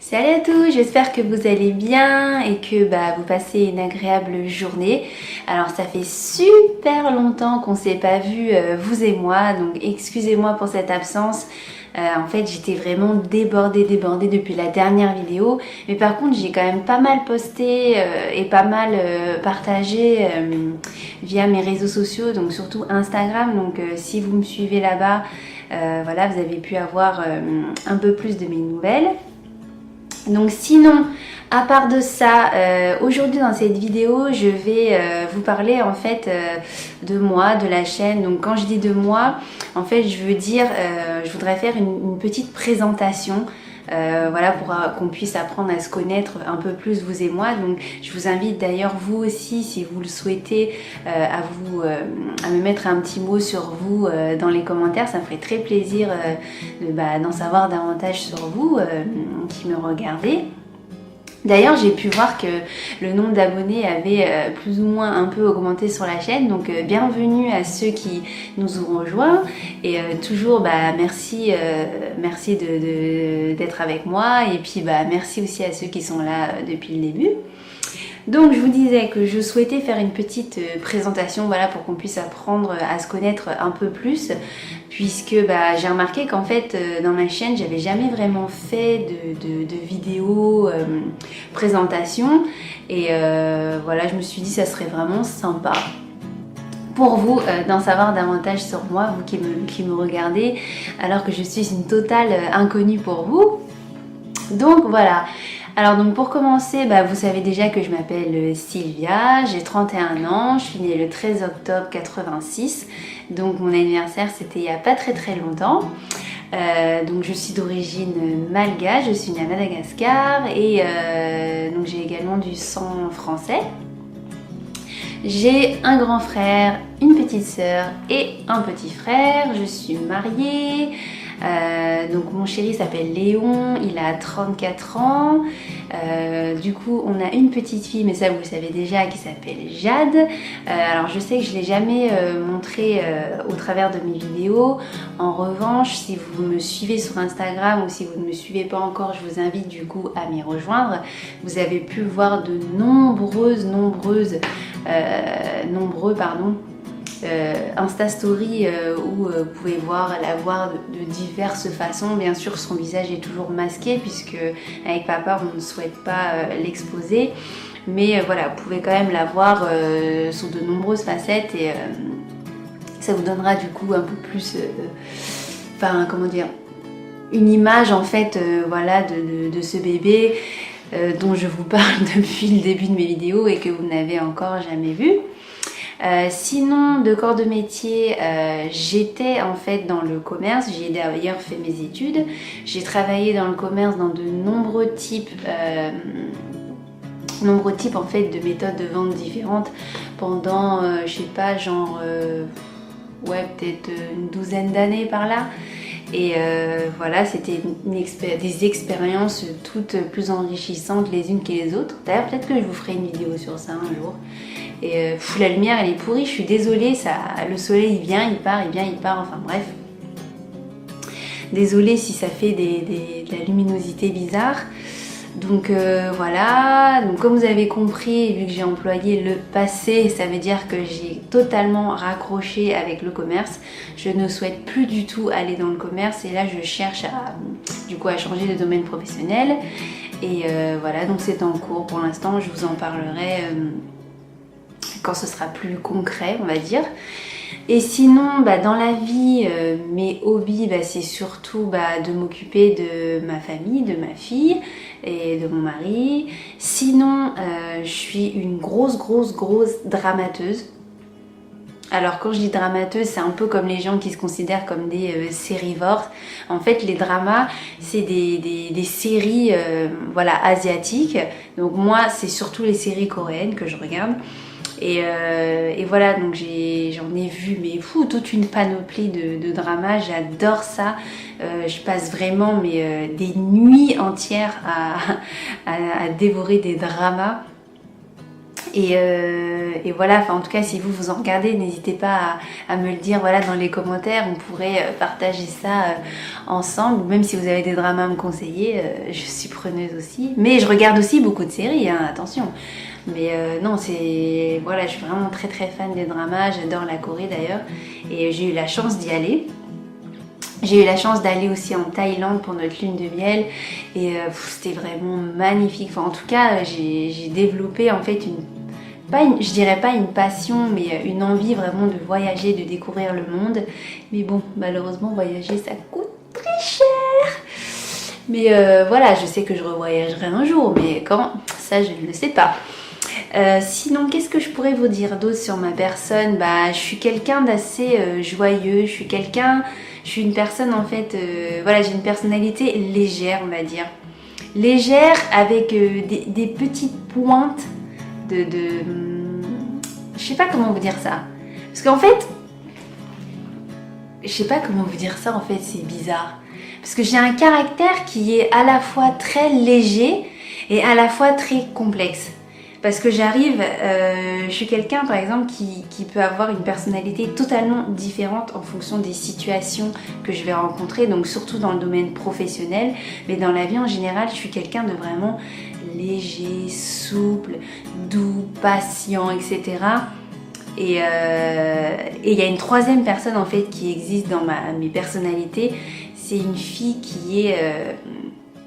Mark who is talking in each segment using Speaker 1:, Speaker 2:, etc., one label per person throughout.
Speaker 1: Salut à tous, j'espère que vous allez bien et que vous passez une agréable journée. Alors ça fait super longtemps qu'on ne s'est pas vu, vous et moi, donc excusez-moi pour cette absence. En fait j'étais vraiment débordée depuis la dernière vidéo, mais par contre j'ai quand même pas mal posté et pas mal partagé via mes réseaux sociaux, donc surtout Instagram. Donc si vous me suivez là-bas, voilà, vous avez pu avoir un peu plus de mes nouvelles. Donc sinon, à part de ça, aujourd'hui dans cette vidéo, je vais vous parler en fait de moi, de la chaîne. Donc quand je dis de moi, en fait je veux dire, je voudrais faire une petite présentation. Voilà, pour qu'on puisse apprendre à se connaître un peu plus vous et moi. Donc je vous invite d'ailleurs vous aussi, si vous le souhaitez, à me mettre un petit mot sur vous dans les commentaires. Ça me ferait très plaisir d'en savoir davantage sur vous qui me regardez. D'ailleurs, j'ai pu voir que le nombre d'abonnés avait plus ou moins un peu augmenté sur la chaîne, donc bienvenue à ceux qui nous ont rejoints et toujours merci d'être avec moi, et puis merci aussi à ceux qui sont là depuis le début. Donc je vous disais que je souhaitais faire une petite présentation, voilà, pour qu'on puisse apprendre à se connaître un peu plus, puisque j'ai remarqué qu'en fait dans ma chaîne j'avais jamais vraiment fait de vidéo présentation, et voilà, je me suis dit ça serait vraiment sympa pour vous d'en savoir davantage sur moi, vous qui me regardez alors que je suis une totale inconnue pour vous. Donc voilà. Alors donc pour commencer, vous savez déjà que je m'appelle Sylvia, j'ai 31 ans, je suis née le 13 octobre 86, donc mon anniversaire c'était il n'y a pas très longtemps. Donc je suis d'origine malgache, je suis née à Madagascar, et donc j'ai également du sang français. J'ai un grand frère, une petite sœur et un petit frère, je suis mariée. Donc mon chéri s'appelle Léon, il a 34 ans, du coup on a une petite fille, mais ça vous le savez déjà, qui s'appelle Jade. Alors je sais que je ne l'ai jamais montré au travers de mes vidéos. En revanche, si vous me suivez sur Instagram ou si vous ne me suivez pas encore, je vous invite du coup à m'y rejoindre. Vous avez pu voir de nombreux Insta Story où vous pouvez la voir de diverses façons. Bien sûr son visage est toujours masqué puisque avec papa on ne souhaite pas l'exposer, mais voilà, vous pouvez quand même la voir sous de nombreuses facettes, et ça vous donnera du coup un peu plus comment dire, une image en fait voilà, de ce bébé dont je vous parle depuis le début de mes vidéos et que vous n'avez encore jamais vu. Sinon, de corps de métier, j'étais en fait dans le commerce, j'ai d'ailleurs fait mes études. J'ai travaillé dans le commerce dans de nombreux types en fait de méthodes de vente différentes pendant, je sais pas, genre peut-être une douzaine d'années par là. Et voilà, c'était des expériences toutes plus enrichissantes les unes que les autres. D'ailleurs, peut-être que je vous ferai une vidéo sur ça un jour. Et la lumière elle est pourrie, je suis désolée, le soleil il vient, il part, il vient, il part, enfin bref. Désolée si ça fait de la luminosité bizarre. Donc voilà, donc comme vous avez compris, vu que j'ai employé le passé, ça veut dire que j'ai totalement raccroché avec le commerce. Je ne souhaite plus du tout aller dans le commerce, et là je cherche à changer de domaine professionnel. Et voilà, donc c'est en cours pour l'instant, je vous en parlerai quand ce sera plus concret, on va dire. Et sinon, dans la vie, mes hobbies, c'est surtout de m'occuper de ma famille, de ma fille et de mon mari. Sinon, je suis une grosse dramateuse. Alors quand je dis dramateuse, c'est un peu comme les gens qui se considèrent comme des sérivores. En fait, les dramas, c'est des séries voilà, asiatiques. Donc moi, c'est surtout les séries coréennes que je regarde. Et voilà, donc j'en ai vu mais toute une panoplie de dramas, j'adore ça. Je passe vraiment des nuits entières à dévorer des dramas. Et voilà, enfin en tout cas si vous en regardez, n'hésitez pas à me le dire voilà, dans les commentaires, on pourrait partager ça ensemble, même si vous avez des dramas à me conseiller, je suis preneuse aussi. Mais je regarde aussi beaucoup de séries, hein, attention. Mais non, c'est... Voilà, je suis vraiment très très fan des dramas, j'adore la Corée d'ailleurs. Et j'ai eu la chance d'y aller. J'ai eu la chance d'aller aussi en Thaïlande pour notre lune de miel. Et c'était vraiment magnifique. Enfin, en tout cas, j'ai développé en fait je dirais pas une passion, mais une envie vraiment de voyager, de découvrir le monde. Mais bon, malheureusement, voyager, ça coûte très cher. Mais voilà, je sais que je revoyagerai un jour, mais quand, ça je ne le sais pas. Sinon, qu'est-ce que je pourrais vous dire d'autre sur ma personne? Je suis quelqu'un d'assez joyeux, je suis une personne en fait, voilà, j'ai une personnalité légère, on va dire. Légère avec des petites pointes je sais pas comment vous dire ça. Parce qu'en fait, je sais pas comment vous dire ça en fait, c'est bizarre. Parce que j'ai un caractère qui est à la fois très léger et à la fois très complexe. Parce que je suis quelqu'un par exemple qui peut avoir une personnalité totalement différente en fonction des situations que je vais rencontrer, donc surtout dans le domaine professionnel, mais dans la vie en général, je suis quelqu'un de vraiment léger, souple, doux, patient, etc. Et il y a une troisième personne en fait qui existe dans mes personnalités, c'est une fille qui est...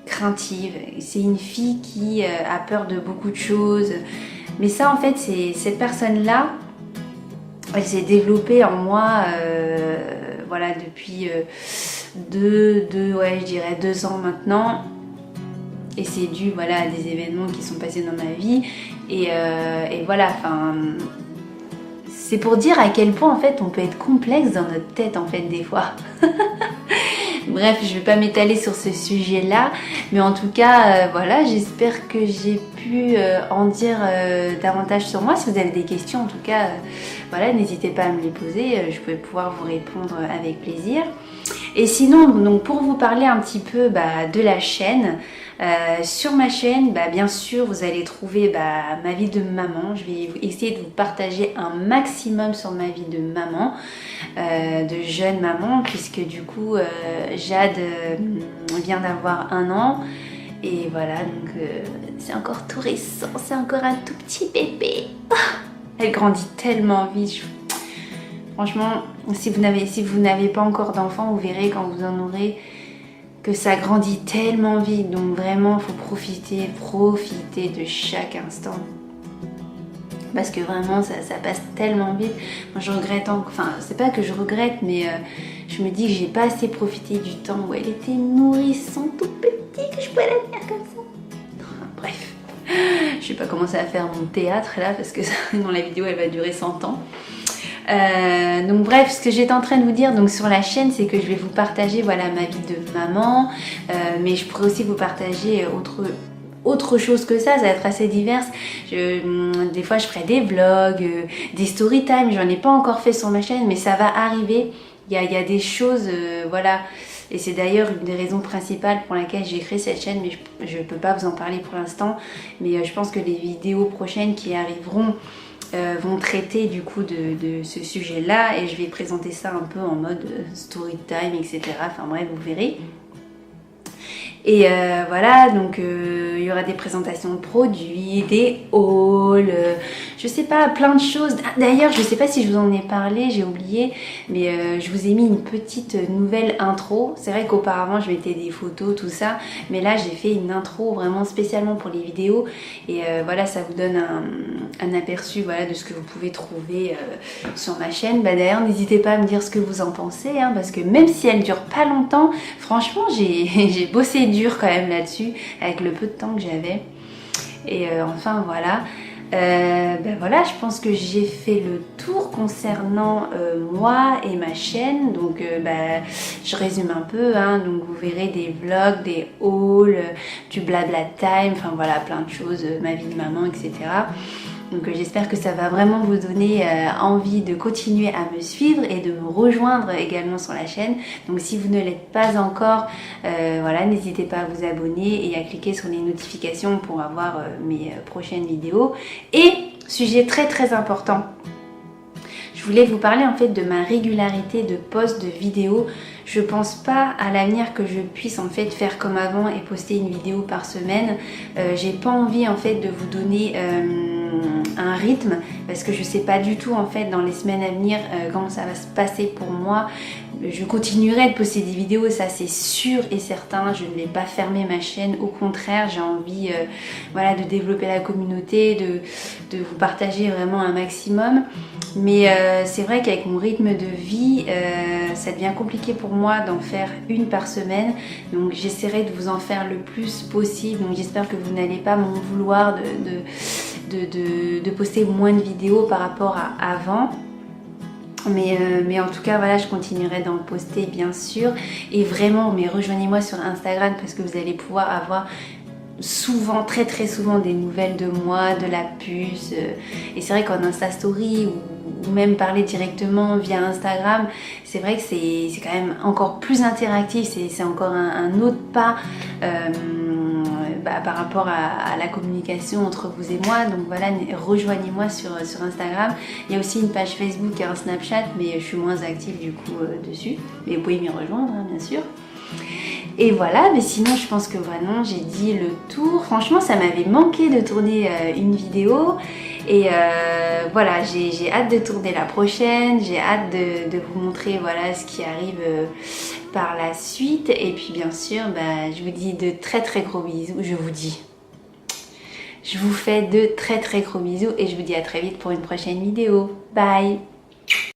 Speaker 1: craintive, c'est une fille qui a peur de beaucoup de choses, mais ça en fait c'est cette personne là, elle s'est développée en moi voilà depuis je dirais 2 ans maintenant, et c'est dû voilà à des événements qui sont passés dans ma vie et voilà, enfin c'est pour dire à quel point en fait on peut être complexe dans notre tête en fait des fois. Bref, je ne vais pas m'étaler sur ce sujet-là, mais en tout cas, voilà, j'espère que j'ai pu en dire davantage sur moi. Si vous avez des questions, en tout cas, voilà, n'hésitez pas à me les poser, je vais pouvoir vous répondre avec plaisir. Et sinon, donc pour vous parler un petit peu de la chaîne, sur ma chaîne, bien sûr, vous allez trouver ma vie de maman. Je vais essayer de vous partager un maximum sur ma vie de maman, de jeune maman, puisque du coup, Jade vient d'avoir 1 an. Et voilà, donc c'est encore tout récent, c'est encore un tout petit bébé. Elle grandit tellement vite. Franchement, si vous n'avez pas encore d'enfant, vous verrez quand vous en aurez que ça grandit tellement vite. Donc vraiment, il faut profiter de chaque instant. Parce que vraiment, ça passe tellement vite. Moi, je regrette, enfin, c'est pas que je regrette, mais je me dis que j'ai pas assez profité du temps où elle était nourrissante, tout petit, que je pouvais la tenir comme ça. Bref, je vais pas commencer à faire mon théâtre là, parce que dans la vidéo, elle va durer 100 ans. Donc bref, ce que j'étais en train de vous dire donc sur la chaîne, c'est que je vais vous partager voilà ma vie de maman, mais je pourrais aussi vous partager autre chose que ça va être assez divers. Des fois je ferai des vlogs, des story time, j'en ai pas encore fait sur ma chaîne, mais ça va arriver. Il y a des choses, voilà. Et c'est d'ailleurs une des raisons principales pour laquelle j'ai créé cette chaîne, mais je peux pas vous en parler pour l'instant. Mais je pense que les vidéos prochaines qui arriveront vont traiter du coup de ce sujet-là, et je vais présenter ça un peu en mode story time, etc. Enfin bref, vous verrez. Et voilà, donc il y aura des présentations de produits, des hauls, je sais pas, plein de choses. D'ailleurs, je sais pas si je vous en ai parlé, j'ai oublié, mais je vous ai mis une petite nouvelle intro. C'est vrai qu'auparavant, je mettais des photos, tout ça, mais là, j'ai fait une intro vraiment spécialement pour les vidéos. Et voilà, ça vous donne un aperçu voilà, de ce que vous pouvez trouver sur ma chaîne. D'ailleurs, n'hésitez pas à me dire ce que vous en pensez, hein, parce que même si elle dure pas longtemps, franchement, j'ai bossé dur quand même là-dessus, avec le peu de temps que j'avais. Et enfin voilà. Ben voilà, je pense que j'ai fait le tour concernant moi et ma chaîne. Donc ben, je résume un peu, hein. Donc vous verrez des vlogs, des hauls, du blabla time, enfin voilà, plein de choses, ma vie de maman, etc. Donc j'espère que ça va vraiment vous donner envie de continuer à me suivre et de me rejoindre également sur la chaîne. Donc si vous ne l'êtes pas encore, voilà, n'hésitez pas à vous abonner et à cliquer sur les notifications pour avoir mes prochaines vidéos. Et sujet très très important, je voulais vous parler en fait de ma régularité de post de vidéos. Je pense pas à l'avenir que je puisse en fait faire comme avant et poster une vidéo par semaine. J'ai pas envie en fait de vous donner un rythme parce que je sais pas du tout en fait dans les semaines à venir comment ça va se passer pour moi. Je continuerai de poster des vidéos, ça c'est sûr et certain. Je ne vais pas fermer ma chaîne, au contraire j'ai envie voilà, de développer la communauté, de vous partager vraiment un maximum. Mais c'est vrai qu'avec mon rythme de vie, ça devient compliqué pour moi d'en faire une par semaine. Donc j'essaierai de vous en faire le plus possible. Donc j'espère que vous n'allez pas m'en vouloir de poster moins de vidéos par rapport à avant. Mais en tout cas voilà, je continuerai d'en poster bien sûr. Et vraiment, mais rejoignez-moi sur Instagram parce que vous allez pouvoir avoir souvent, très très souvent des nouvelles de moi, de la puce. Et c'est vrai qu'en Insta Story ou même parler directement via Instagram, c'est vrai que c'est quand même encore plus interactif, c'est encore un autre pas par rapport à la communication entre vous et moi. Donc voilà, rejoignez-moi sur Instagram. Il y a aussi une page Facebook et un Snapchat, mais je suis moins active du coup dessus. Mais vous pouvez m'y rejoindre, hein, bien sûr. Et voilà, mais sinon je pense que vraiment j'ai dit le tour. Franchement ça m'avait manqué de tourner une vidéo. Et voilà, j'ai hâte de tourner la prochaine. J'ai hâte de vous montrer voilà, ce qui arrive par la suite. Et puis bien sûr, bah, je vous dis de très très gros bisous. Je vous fais de très très gros bisous. Et je vous dis à très vite pour une prochaine vidéo. Bye!